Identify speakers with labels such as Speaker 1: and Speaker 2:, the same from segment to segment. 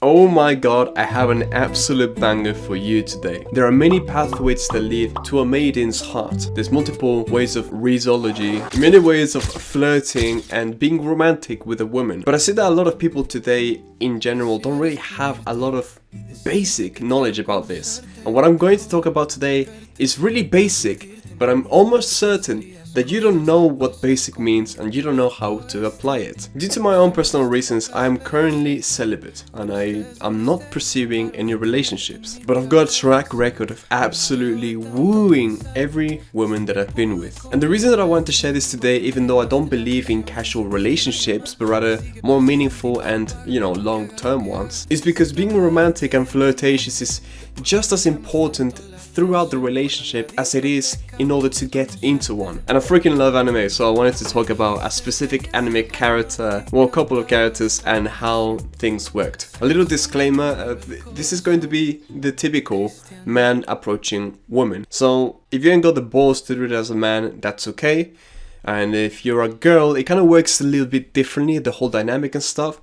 Speaker 1: Oh my god, I have an absolute banger for you today. There are many pathways that lead to a maiden's heart. There's multiple ways of resolology, many ways of flirting and being romantic with a woman. But I see that a lot of people today in general don't really have a lot of basic knowledge about this. And what I'm going to talk about today is really basic, but I'm almost certain that you don't know what basic means and you don't know how to apply it. Due to my own personal reasons, I am currently celibate and I am not pursuing any relationships. But I've got a track record of absolutely wooing every woman that I've been with. And the reason that I want to share this today, even though I don't believe in casual relationships, but rather more meaningful and, long-term ones, is because being romantic and flirtatious is just as important throughout the relationship as it is in order to get into one. And I freaking love anime, so I wanted to talk about a specific anime character, well, a couple of characters, and how things worked. A little disclaimer, this is going to be the typical man approaching woman. So if you ain't got the balls to do it as a man, that's okay. And if you're a girl, it kind of works a little bit differently, the whole dynamic and stuff.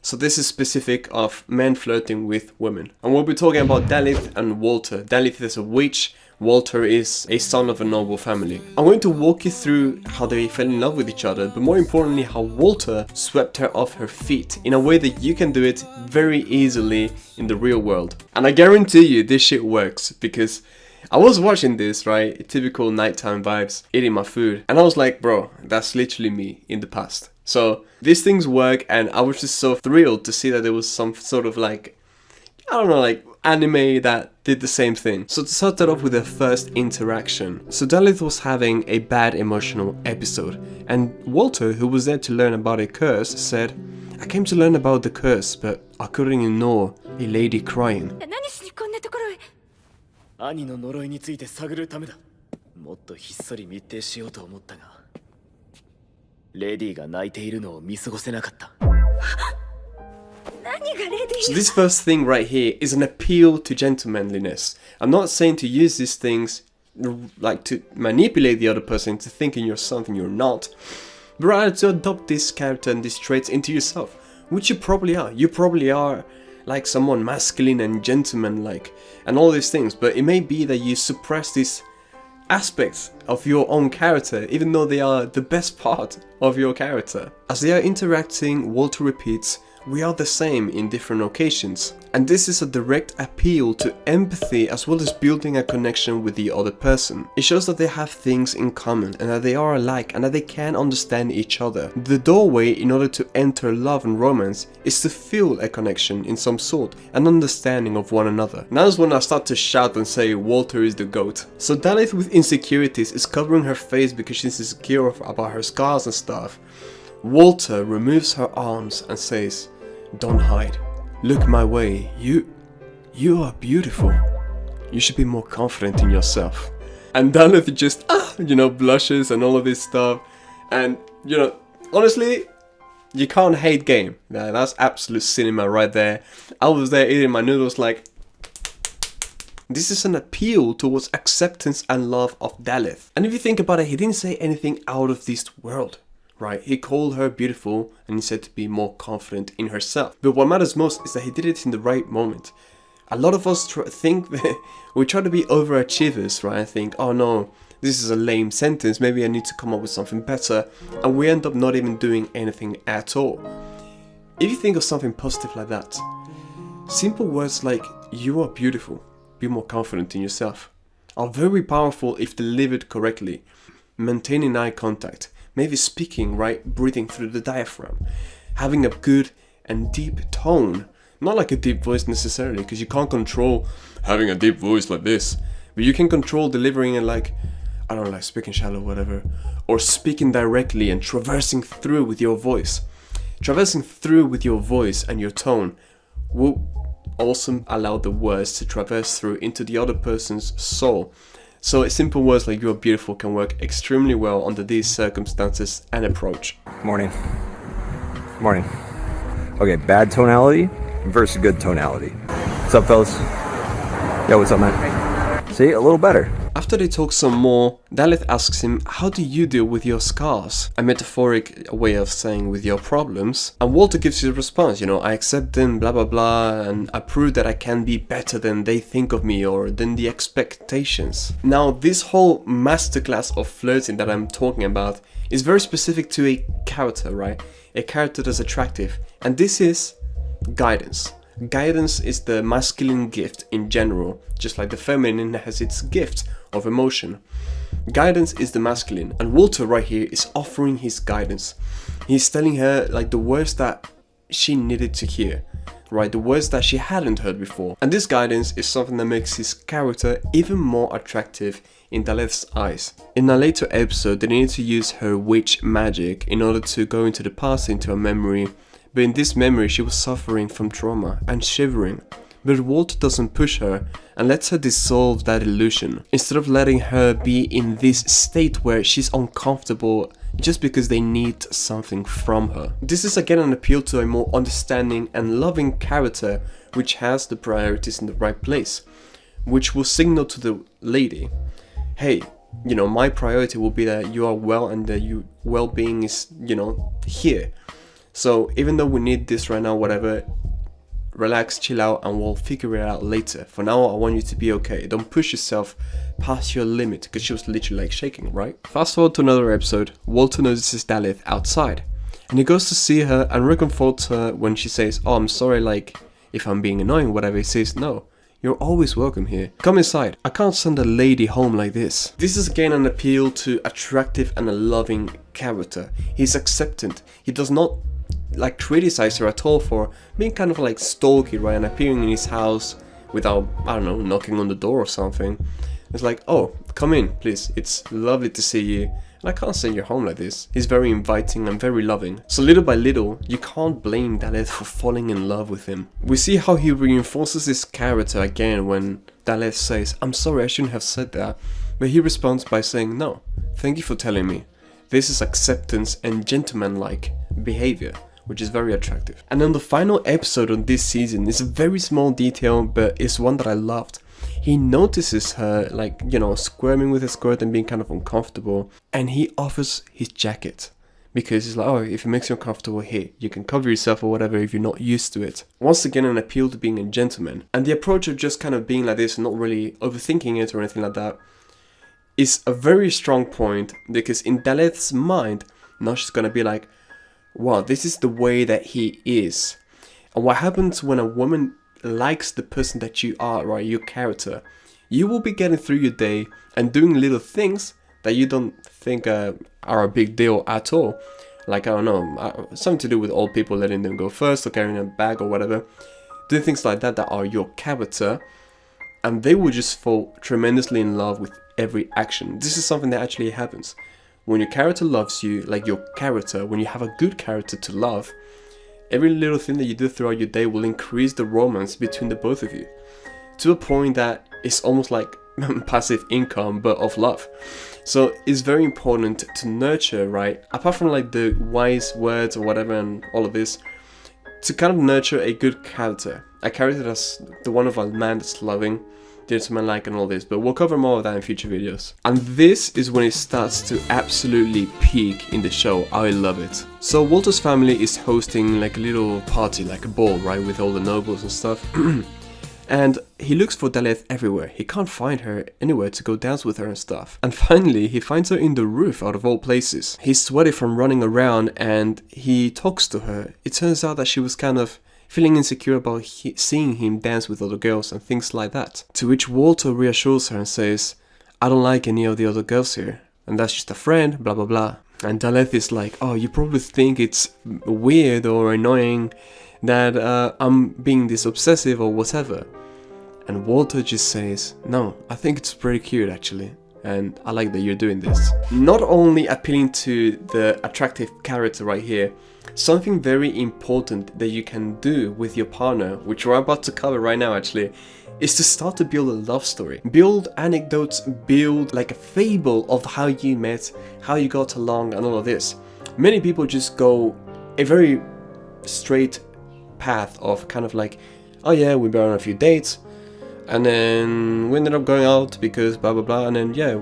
Speaker 1: So this is specific of men flirting with women. And we'll be talking about Daleth and Walter. Daleth is a witch, Walter is a son of a noble family. I'm going to walk you through how they fell in love with each other, but more importantly how Walter swept her off her feet in a way that you can do it very easily in the real world. And I guarantee you this shit works, because I was watching this, right, typical nighttime vibes, eating my food, and I was like, bro, that's literally me in the past. So these things work, and I was just so thrilled to see that there was some sort of anime that did the same thing. So to start that off with the first interaction. So Daleth was having a bad emotional episode, and Walter, who was there to learn about a curse, said, I came to learn about the curse, but I couldn't ignore a lady crying.
Speaker 2: 兄の呪いについて探るためだ。もっとひっそり密偵しようと思ったが、レディが泣いているのを見過ごせなかった。
Speaker 1: So this first thing right here is an appeal to gentlemanliness. I'm not saying to use these things like to manipulate the other person into thinking you're something you're not, but rather to adopt this character and these traits into yourself, which you probably are. You probably are like someone masculine and gentleman-like and all these things, but it may be that you suppress these aspects of your own character, even though they are the best part of your character. As they are interacting, Walter repeats, we are the same in different occasions. And this is a direct appeal to empathy as well as building a connection with the other person. It shows that they have things in common and that they are alike and that they can understand each other. The doorway in order to enter love and romance is to feel a connection in some sort, an understanding of one another. Now is when I start to shout and say Walter is the GOAT. So Daleth with insecurities is covering her face because she's insecure about her scars and stuff. Walter removes her arms and says, don't hide. Look my way. You are beautiful. You should be more confident in yourself. And Daleth just, blushes and all of this stuff. And, honestly, you can't hate game. That's absolute cinema right there. I was there eating my noodles like, this is an appeal towards acceptance and love of Daleth. And if you think about it, he didn't say anything out of this world. Right, he called her beautiful and he said to be more confident in herself. But what matters most is that he did it in the right moment. A lot of us think that we try to be overachievers, right? I think, oh no, this is a lame sentence, maybe I need to come up with something better. And we end up not even doing anything at all. If you think of something positive like that, simple words like, you are beautiful, be more confident in yourself, are very powerful if delivered correctly. Maintaining eye contact, maybe speaking, right, breathing through the diaphragm, having a good and deep tone, not like a deep voice necessarily, because you can't control having a deep voice like this, but you can control delivering it like, I don't know, like speaking shallow, whatever, or speaking directly and traversing through with your voice. Traversing through with your voice and your tone will also allow the words to traverse through into the other person's soul. So simple words like you're beautiful can work extremely well under these circumstances and approach.
Speaker 3: Morning. Morning. Okay, bad tonality versus good tonality. What's up, fellas? Yo, what's up, man? See, a little better.
Speaker 1: After they talk some more, Daleth asks him, how do you deal with your scars? A metaphoric way of saying with your problems. And Walter gives his response, I accept them, blah blah blah, and I prove that I can be better than they think of me or than the expectations. Now, this whole masterclass of flirting that I'm talking about is very specific to a character, right? A character that's attractive. And this is guidance. Guidance is the masculine gift in general, just like the feminine has its gift of emotion. Guidance is the masculine, and Walter right here is offering his guidance. He's telling her like the words that she needed to hear, right? The words that she hadn't heard before. And this guidance is something that makes his character even more attractive in Daleth's eyes. In a later episode, they needed to use her witch magic in order to go into the past, into a memory. But in this memory, she was suffering from trauma and shivering. But Walter doesn't push her and lets her dissolve that illusion, instead of letting her be in this state where she's uncomfortable just because they need something from her. This is again an appeal to a more understanding and loving character which has the priorities in the right place, which will signal to the lady, hey, my priority will be that you are well and that your well-being is, here. So even though we need this right now, whatever, relax, chill out, and we'll figure it out later. For now, I want you to be okay. Don't push yourself past your limit, because she was literally like shaking, right? Fast forward to another episode, Walter notices Daleth outside, and he goes to see her and reconforts her when she says, oh, I'm sorry, like, if I'm being annoying, whatever. He says, no, you're always welcome here. Come inside. I can't send a lady home like this. This is again an appeal to attractive and a loving character. He's acceptant. He does not like criticize her at all for being kind of like stalky, right, and appearing in his house without, I don't know, knocking on the door or something. It's like, oh, come in, please. It's lovely to see you. And I can't send you home like this. He's very inviting and very loving. So little by little, you can't blame Daleth for falling in love with him. We see how he reinforces his character again when Daleth says, I'm sorry, I shouldn't have said that. But he responds by saying, no, thank you for telling me. This is acceptance and gentlemanlike behavior, which is very attractive. And then the final episode on this season is a very small detail, but it's one that I loved. He notices her like, squirming with her skirt and being kind of uncomfortable, and he offers his jacket. Because he's like, oh, if it makes you uncomfortable, here, you can cover yourself or whatever if you're not used to it. Once again, an appeal to being a gentleman. And the approach of just kind of being like this and not really overthinking it or anything like that is a very strong point, because in Daleth's mind, now she's gonna be like, wow, this is the way that he is. And what happens when a woman likes the person that you are, right, your character, you will be getting through your day and doing little things that you don't think are a big deal at all. Like, I don't know, something to do with old people, letting them go first or carrying a bag or whatever. Doing things like that are your character, and they will just fall tremendously in love with every action. This is something that actually happens. When your character loves you, like your character, when you have a good character to love, every little thing that you do throughout your day will increase the romance between the both of you, to a point that it's almost like passive income, but of love. So it's very important to nurture, right? Apart from like the wise words or whatever and all of this, to kind of nurture a good character. A character that's the one of a man that's loving, gentlemanlike and all this, but we'll cover more of that in future videos. And this is when it starts to absolutely peak in the show. I love it. So Walter's family is hosting like a little party, like a ball, right, with all the nobles and stuff. And he looks for Daleth everywhere. He can't find her anywhere to go dance with her and stuff. And finally, he finds her in the roof, out of all places. He's sweaty from running around and he talks to her. It turns out that she was kind of feeling insecure about seeing him dance with other girls and things like that. To which Walter reassures her and says, I don't like any of the other girls here, and that's just a friend, blah blah blah. And Daleth is like, oh, you probably think it's weird or annoying that I'm being this obsessive or whatever. And Walter just says, no, I think it's pretty cute actually, and I like that you're doing this. Not only appealing to the attractive character right here, something very important that you can do with your partner, which we're about to cover right now actually, is to start to build a love story. Build anecdotes, build like a fable of how you met, how you got along and all of this. Many people just go a very straight path of kind of like, oh yeah, we've been on a few dates, And then we ended up going out because blah blah blah, and then yeah,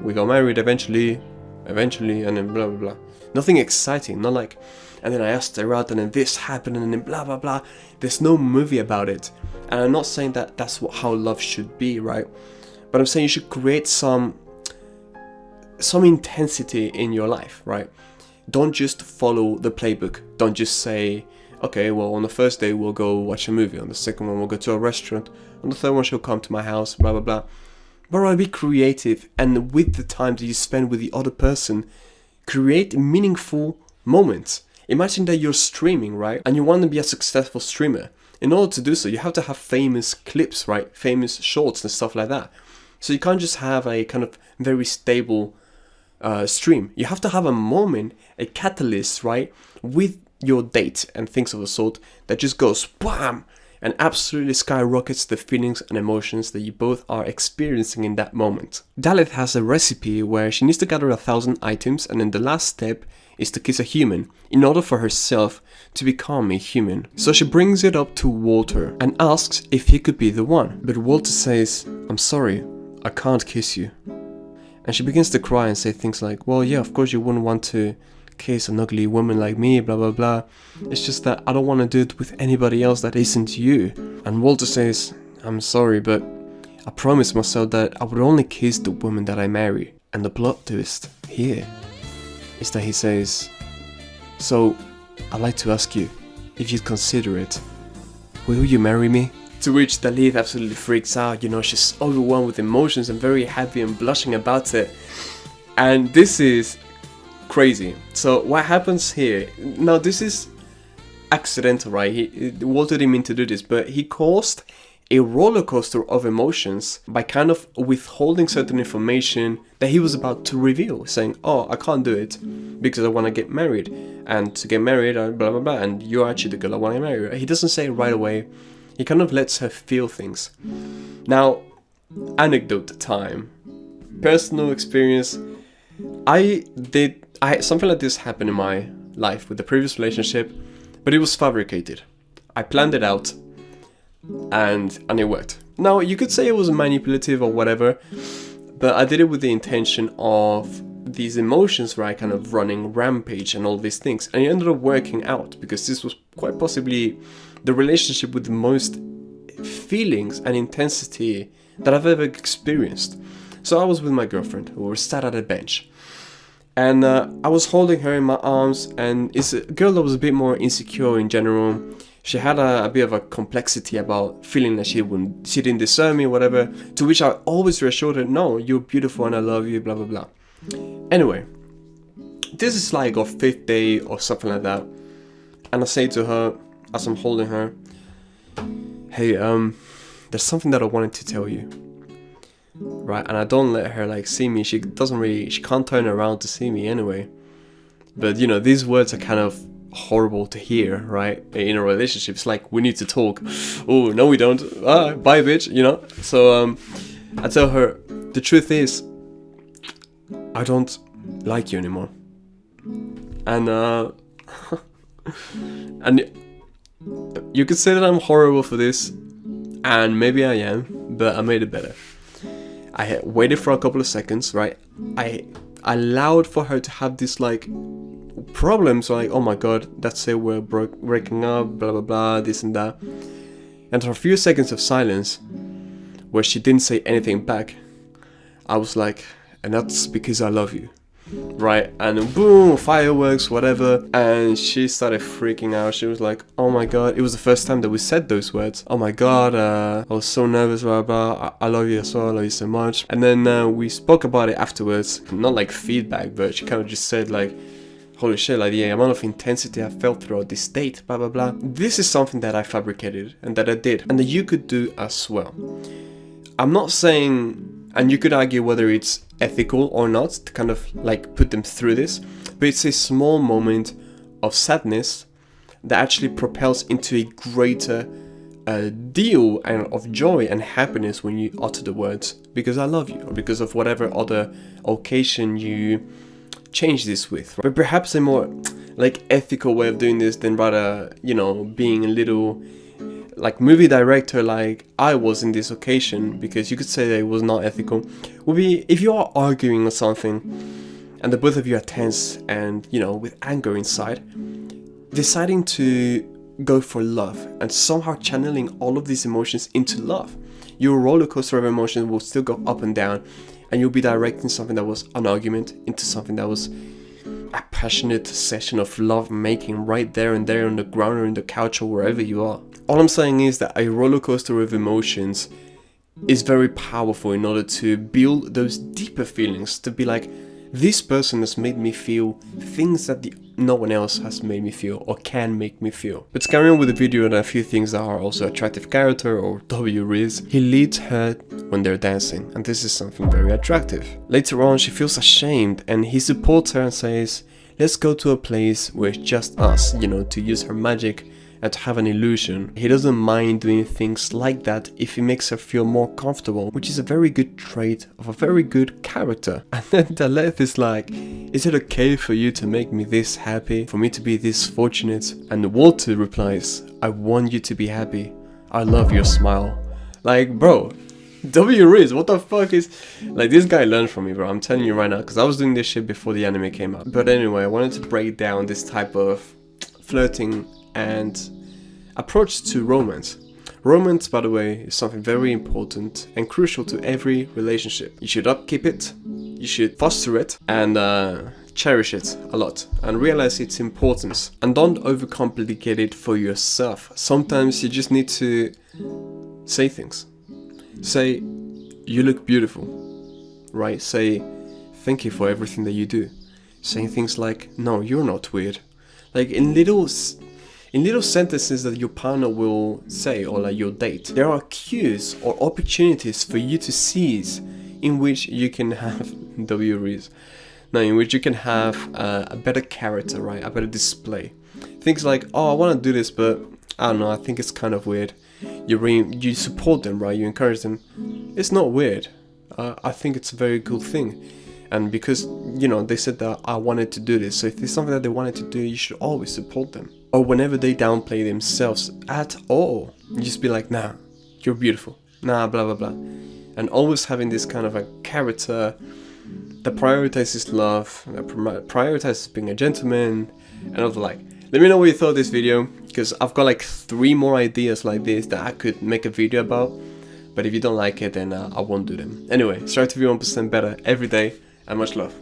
Speaker 1: we got married eventually, and then blah blah blah. Nothing exciting, not like, and then I asked her out, and then this happened, and then blah blah blah. There's no movie about it, and I'm not saying that that's how love should be, right? But I'm saying you should create some intensity in your life, right? Don't just follow the playbook. Don't just say, okay, well, on the first day we'll go watch a movie, on the second one we'll go to a restaurant, on the third one she'll come to my house, blah blah blah. But rather be creative, and with the time that you spend with the other person, create meaningful moments. Imagine that you're streaming, right? And you want to be a successful streamer. In order to do so, you have to have famous clips, right? Famous shorts and stuff like that. So you can't just have a kind of very stable stream. You have to have a moment, a catalyst, right? With your date and things of the sort that just goes BAM! And absolutely skyrockets the feelings and emotions that you both are experiencing in that moment. Daleth has a recipe where she needs to gather 1,000 items, and then the last step is to kiss a human in order for herself to become a human. So she brings it up to Walter and asks if he could be the one. But Walter says, I'm sorry, I can't kiss you. And she begins to cry and say things like, well, yeah, of course you wouldn't want to kiss an ugly woman like me, blah blah blah. It's just that I don't want to do it with anybody else that isn't you. And Walter says, I'm sorry, but I promised myself that I would only kiss the woman that I marry. And the plot twist here is that he says, so I'd like to ask you if you'd consider it. Will you marry me? To which Daleth absolutely freaks out, you know, she's overwhelmed with emotions and very happy and blushing about it. And this is crazy. So what happens here, now this is accidental, right? Walter didn't mean to do this, but he caused a roller coaster of emotions by kind of withholding certain information that he was about to reveal, saying, oh, I can't do it because I want to get married, and to get married, blah blah blah, and you're actually the girl I want to marry. He doesn't say it right away. He kind of lets her feel things. Now, anecdote time, personal experience. Something like this happened in my life with the previous relationship, but it was fabricated. I planned it out, and it worked. Now, you could say it was manipulative or whatever, but I did it with the intention of these emotions, right, kind of running rampage and all these things, and it ended up working out because this was quite possibly the relationship with the most feelings and intensity that I've ever experienced. So I was with my girlfriend. We were sat at a bench, and I was holding her in my arms, and it's a girl that was a bit more insecure in general. She had a bit of a complexity about feeling that she didn't deserve me, whatever, to which I always reassured her, no, you're beautiful and I love you, blah blah blah. Anyway, this is like our 5th day or something like that, and I say to her as I'm holding her, hey, there's something that I wanted to tell you. Right, and I don't let her like see me. She can't turn around to see me anyway. But you know, these words are kind of horrible to hear, right? In a relationship, it's like, we need to talk. Oh, no we don't. Bye bitch, you know? So I tell her, the truth is, I don't like you anymore. And and you could say that I'm horrible for this, and maybe I am, but I made it better. I had waited for a couple of seconds, right? I allowed for her to have this like problems, like, oh my god, that's it, we're breaking up, blah blah blah, this and that. And for a few seconds of silence, where she didn't say anything back, I was like, and that's because I love you. Right, and then boom, fireworks, whatever, and she started freaking out. She was like, oh my god, it was the first time that we said those words. Oh my god, I was so nervous, blah blah, I love you as well, I love you so much. And then we spoke about it afterwards, not like feedback, but she kind of just said like, holy shit, like the amount of intensity I felt throughout this date, blah blah blah. This is something that I fabricated and that I did, and that you could do as well. I'm not saying, and you could argue whether it's ethical or not to kind of like put them through this, but it's a small moment of sadness that actually propels into a greater deal and of joy and happiness when you utter the words because I love you, or because of whatever other occasion you change this with. But perhaps a more like ethical way of doing this than rather, you know, being a little like movie director like I was in this occasion, because you could say that it was not ethical, would be if you are arguing or something and the both of you are tense and, you know, with anger inside, deciding to go for love and somehow channeling all of these emotions into love. Your roller coaster of emotions will still go up and down, and you'll be directing something that was an argument into something that was a passionate session of love making right there and there on the ground or in the couch or wherever you are. All I'm saying is that a roller coaster of emotions is very powerful in order to build those deeper feelings, to be like, this person has made me feel things that no one else has made me feel or can make me feel. Let's carry on with the video, and a few things that are also attractive character, or W Riz. He leads her when they're dancing, and this is something very attractive. Later on, she feels ashamed and he supports her and says, let's go to a place where it's just us, you know, to use her magic and to have an illusion. He doesn't mind doing things like that if it makes her feel more comfortable, which is a very good trait of a very good character. And then Daleth is like, is it okay for you to make me this happy, for me to be this fortunate? And Walter replies, I want you to be happy. I love your smile. Like, bro, W Riz, what the fuck is... Like, this guy learned from me, bro. I'm telling you right now, because I was doing this shit before the anime came out. But anyway, I wanted to break down this type of flirting and approach to romance. Romance, by the way, is something very important and crucial to every relationship. You should upkeep it, you should foster it, and cherish it a lot, and realize its importance. And don't overcomplicate it for yourself. Sometimes you just need to say things. Say, you look beautiful, right? Say, thank you for everything that you do. Saying things like, no, you're not weird. Like, in little sentences that your partner will say, or like your date, there are cues or opportunities for you to seize in which you can have W Riz. Now, in which you can have a better character, right? A better display. Things like, oh, I want to do this, but I don't know, I think it's kind of weird. You support them, right? You encourage them. It's not weird. I think it's a very cool thing. And because, you know, they said that I wanted to do this, so if there's something that they wanted to do, you should always support them. Or whenever they downplay themselves at all, you just be like, nah, you're beautiful. Nah, blah, blah, blah. And always having this kind of a character that prioritizes love, that prioritizes being a gentleman, and all the like. Let me know what you thought of this video, because I've got like 3 more ideas like this that I could make a video about. But if you don't like it, then I won't do them. Anyway, strive to be 1% better every day, and much love.